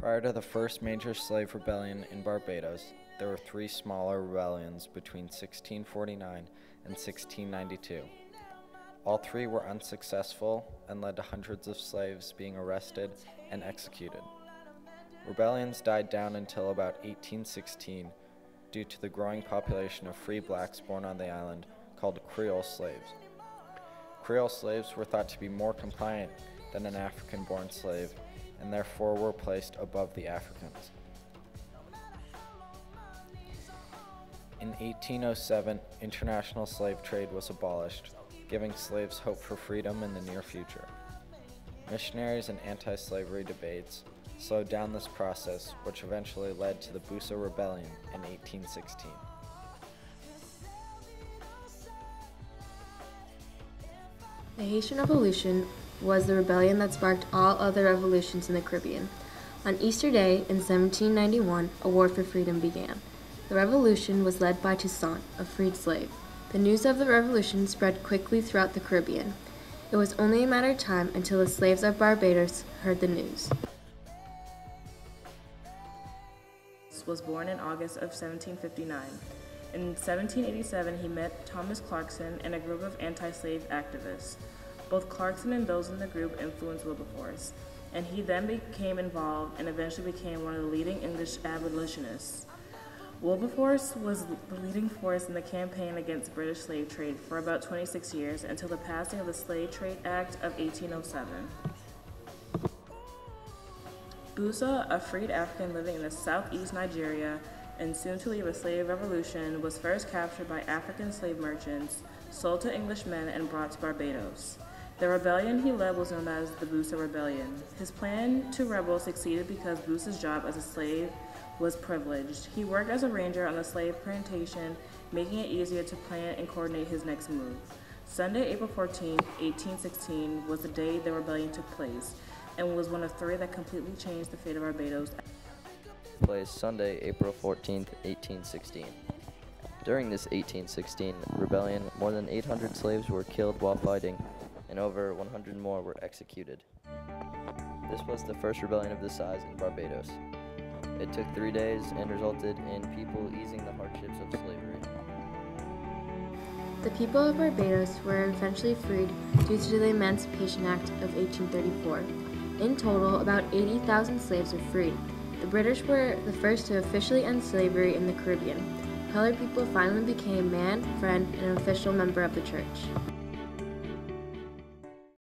Prior to the first major slave rebellion in Barbados, there were three smaller rebellions between 1649 and 1692. All three were unsuccessful and led to hundreds of slaves being arrested and executed. Rebellions died down until about 1816 due to the growing population of free blacks born on the island called Creole slaves. Creole slaves were thought to be more compliant than an African-born slave and therefore were placed above the Africans. In 1807, international slave trade was abolished, giving slaves hope for freedom in the near future. Missionaries and anti-slavery debates slowed down this process, which eventually led to the Busa Rebellion in 1816. The Haitian Revolution was the rebellion that sparked all other revolutions in the Caribbean. On Easter Day in 1791, a war for freedom began. The revolution was led by Toussaint, a freed slave. The news of the revolution spread quickly throughout the Caribbean. It was only a matter of time until the slaves of Barbados heard the news. Was born in August of 1759. In 1787, he met Thomas Clarkson and a group of anti-slave activists. Both Clarkson and those in the group influenced Wilberforce, and he then became involved and eventually became one of the leading English abolitionists. Wilberforce was the leading force in the campaign against British slave trade for about 26 years until the passing of the Slave Trade Act of 1807. Busa, a freed African living in the southeast Nigeria and soon to leave a slave revolution, was first captured by African slave merchants, sold to Englishmen, and brought to Barbados. The rebellion he led was known as the Busa Rebellion. His plan to rebel succeeded because Busa's job as a slave was privileged. He worked as a ranger on the slave plantation, making it easier to plan and coordinate his next move. Sunday, April 14, 1816 was the day the rebellion took place, and was one of three that completely changed the fate of Barbados. Place Sunday, April 14, 1816. During this 1816 rebellion, more than 800 slaves were killed while fighting, and over 100 more were executed. This was the first rebellion of this size in Barbados. It took 3 days and resulted in people easing the hardships of slavery. The people of Barbados were eventually freed due to the Emancipation Act of 1834. In total, about 80,000 slaves were freed. The British were the first to officially end slavery in the Caribbean. Colored people finally became man, friend, and an official member of the church.